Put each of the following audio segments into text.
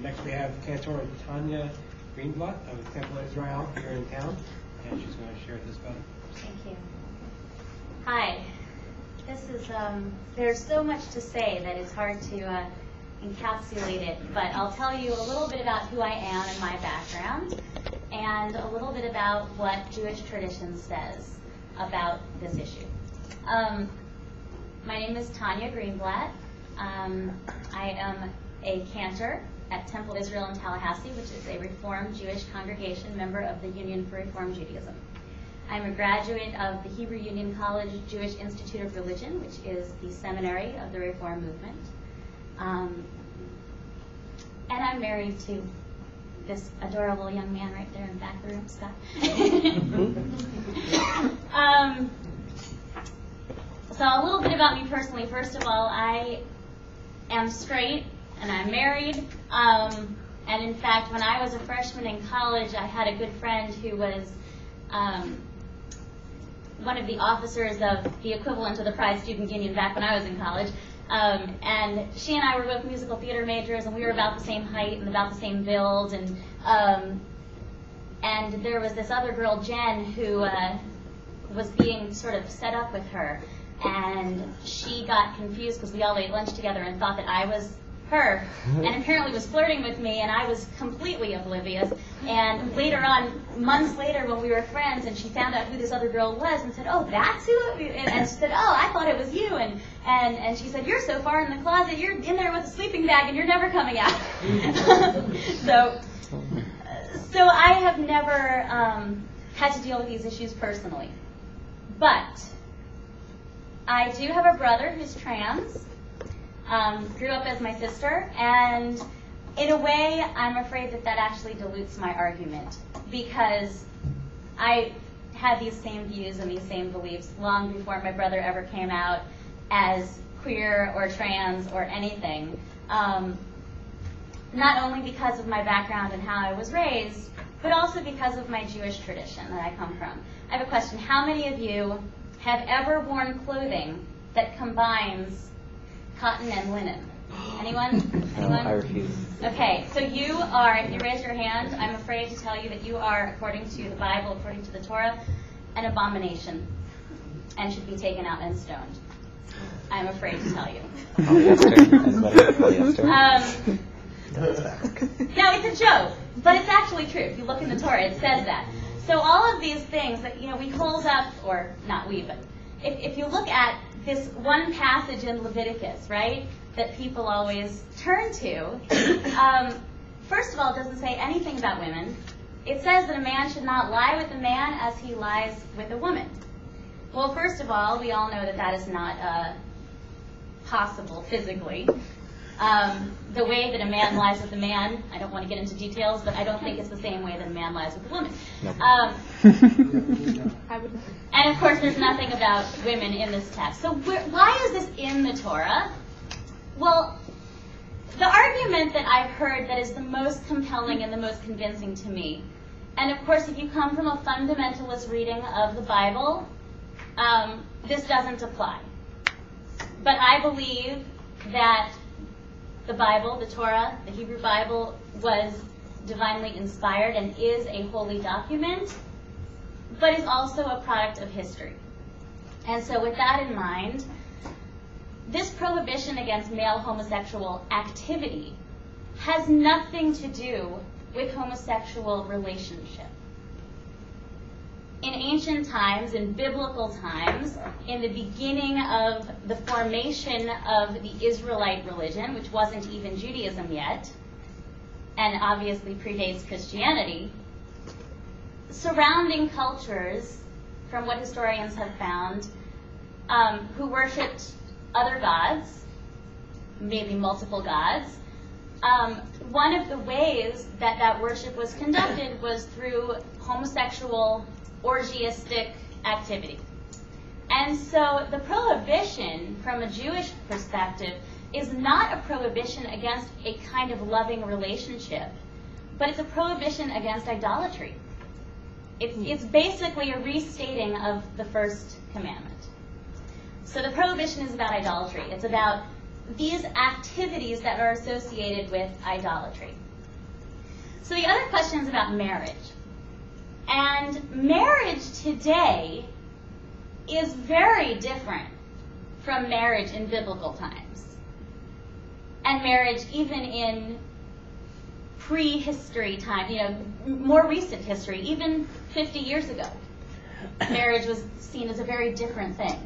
Next we have Cantor Tanya Greenblatt of Temple Israel here in town, and she's going to share this about it. Thank you. Hi. This is, there's so much to say that it's hard to encapsulate it, but I'll tell you a little bit about who I am and my background, and a little bit about what Jewish tradition says about this issue. My name is Tanya Greenblatt. I am a cantor at Temple Israel in Tallahassee, which is a Reformed Jewish congregation, member of the Union for Reform Judaism. I'm a graduate of the Hebrew Union College Jewish Institute of Religion, which is the seminary of the Reform movement. And I'm married to this adorable young man right there in the back of the room, Scott. So a little bit about me personally. First of all, I am straight and I'm married. And in fact, when I was a freshman in college, I had a good friend who was one of the officers of the equivalent of the Pride Student Union back when I was in college. And she and I were both musical theater majors, and we were about the same height and about the same build. And there was this other girl, Jen, who was being sort of set up with her. And she got confused because we all ate lunch together and thought that I was her, and apparently was flirting with me, and I was completely oblivious. And later on, months later, when we were friends, and she found out who this other girl was, and said, "Oh, that's who?" And she said, "Oh, I thought it was you." And she said, "You're so far in the closet, you're in there with a sleeping bag, and you're never coming out." So I have never had to deal with these issues personally, but I do have a brother who's trans. Grew up as my sister, and in a way, I'm afraid that actually dilutes my argument, because I had these same views and these same beliefs long before my brother ever came out as queer or trans or anything. Not only because of my background and how I was raised, but also because of my Jewish tradition that I come from. I have a question. How many of you have ever worn clothing that combines cotton and linen? Anyone? Anyone? I refuse. Okay, so you are, if you raise your hand, I'm afraid to tell you that you are, according to the Bible, according to the Torah, an abomination and should be taken out and stoned. I'm afraid to tell you. No, it's a joke, but it's actually true. If you look in the Torah, it says that. So all of these things that, we hold up, or not we, but if you look at this one passage in Leviticus, right, that people always turn to, first of all, it doesn't say anything about women. It says that a man should not lie with a man as he lies with a woman. Well, first of all, we all know that is not possible physically. The way that a man lies with a man, I don't want to get into details, but I don't think it's the same way that a man lies with a woman. Nope. And of course, there's nothing about women in this text. So why is this in the Torah? Well, the argument that I've heard that is the most compelling and the most convincing to me, and of course, if you come from a fundamentalist reading of the Bible, this doesn't apply. But I believe that the Bible, the Torah, the Hebrew Bible, was divinely inspired and is a holy document, but is also a product of history. And so with that in mind, this prohibition against male homosexual activity has nothing to do with homosexual relationship. In ancient times, in biblical times, in the beginning of the formation of the Israelite religion, which wasn't even Judaism yet, and obviously predates Christianity, surrounding cultures, from what historians have found, who worshipped other gods, maybe multiple gods, one of the ways that worship was conducted was through homosexual orgiastic activity. And so the prohibition from a Jewish perspective is not a prohibition against a kind of loving relationship, but it's a prohibition against idolatry. It's basically a restating of the first commandment. So the prohibition is about idolatry. It's about these activities that are associated with idolatry. So the other question is about marriage. And marriage today is very different from marriage in biblical times. And marriage even in prehistory time, more recent history, even 50 years ago. Marriage was seen as a very different thing.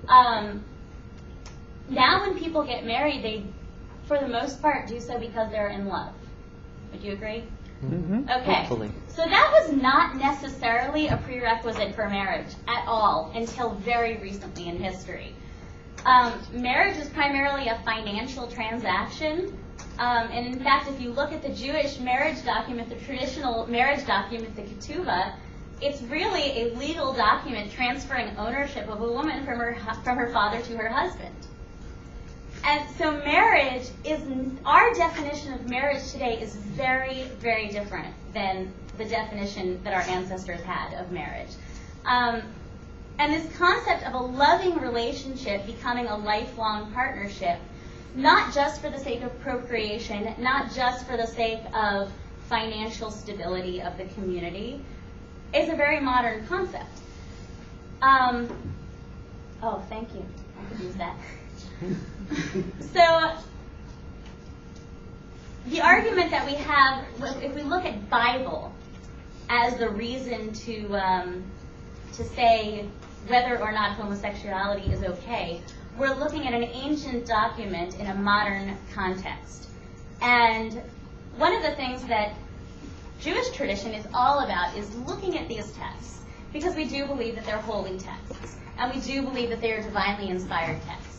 Now when people get married, they, for the most part, do so because they're in love. Would you agree? Mm-hmm. Okay. Hopefully. So that was not necessarily a prerequisite for marriage at all until very recently in history. Marriage is primarily a financial transaction. And in fact, if you look at the Jewish marriage document, the traditional marriage document, the ketubah, it's really a legal document transferring ownership of a woman from her father to her husband. And so marriage is, our definition of marriage today is very, very different than the definition that our ancestors had of marriage. And this concept of a loving relationship becoming a lifelong partnership, not just for the sake of procreation, not just for the sake of financial stability of the community, is a very modern concept. Oh, thank you. I could use that. So, the argument that we have, if we look at Bible as the reason to say whether or not homosexuality is okay, we're looking at an ancient document in a modern context. And one of the things that Jewish tradition is all about is looking at these texts, because we do believe that they're holy texts, and we do believe that they are divinely inspired texts,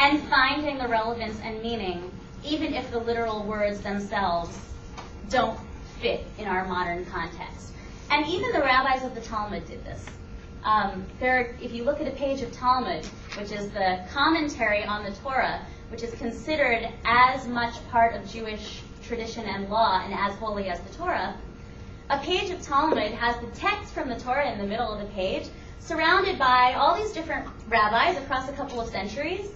and finding the relevance and meaning, even if the literal words themselves don't fit in our modern context. And even the rabbis of the Talmud did this. If you look at a page of Talmud, which is the commentary on the Torah, which is considered as much part of Jewish tradition and law and as holy as the Torah, a page of Talmud has the text from the Torah in the middle of the page, surrounded by all these different rabbis across a couple of centuries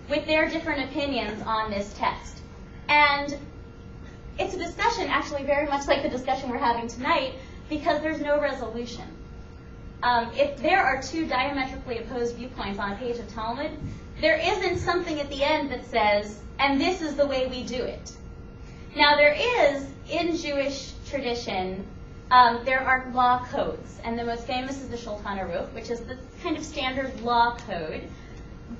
with their different opinions on this text. And it's a discussion actually very much like the discussion we're having tonight, because there's no resolution. If there are two diametrically opposed viewpoints on a page of Talmud, there isn't something at the end that says, and this is the way we do it. Now there is, in Jewish tradition, there are law codes, and the most famous is the Shulchan Aruch, which is the kind of standard law code.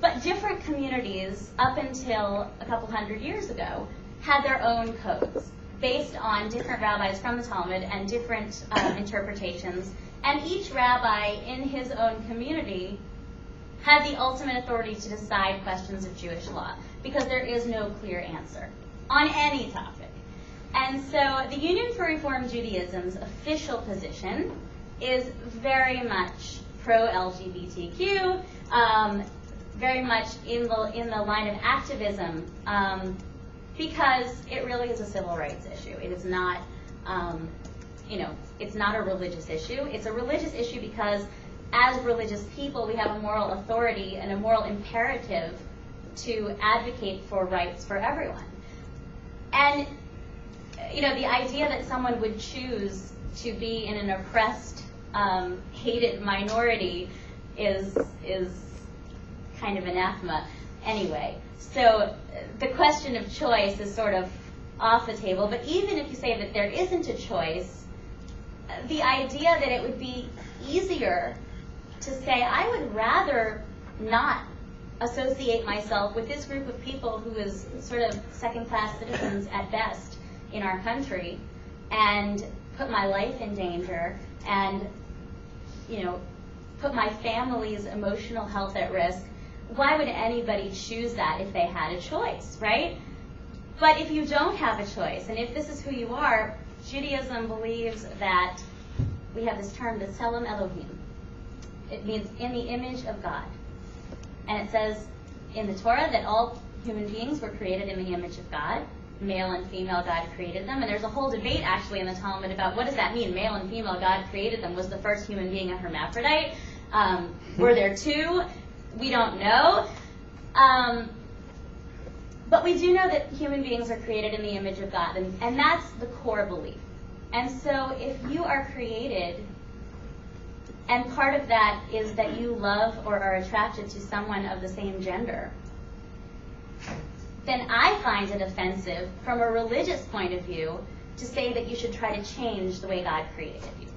But different communities, up until a couple hundred years ago, had their own codes based on different rabbis from the Talmud and different interpretations. And each rabbi in his own community had the ultimate authority to decide questions of Jewish law, because there is no clear answer on any topic. And so the Union for Reform Judaism's official position is very much pro-LGBTQ, very much in the line of activism, because it really is a civil rights issue. It is not, it's not a religious issue. It's a religious issue because as religious people, we have a moral authority and a moral imperative to advocate for rights for everyone. And, the idea that someone would choose to be in an oppressed, hated minority is kind of anathema anyway. So the question of choice is sort of off the table. But even if you say that there isn't a choice, the idea that it would be easier to say, I would rather not associate myself with this group of people who is sort of second-class citizens at best in our country, and put my life in danger, and put my family's emotional health at risk. Why would anybody choose that if they had a choice, right? But if you don't have a choice, and if this is who you are, Judaism believes that we have this term, the Tselem Elohim. It means in the image of God. And it says in the Torah that all human beings were created in the image of God. Male and female, God created them. And there's a whole debate actually in the Talmud about what does that mean? Male and female, God created them. Was the first human being a hermaphrodite? Were there two? We don't know. But we do know that human beings are created in the image of God, and that's the core belief. And so if you are created, and part of that is that you love or are attracted to someone of the same gender, then I find it offensive from a religious point of view to say that you should try to change the way God created you.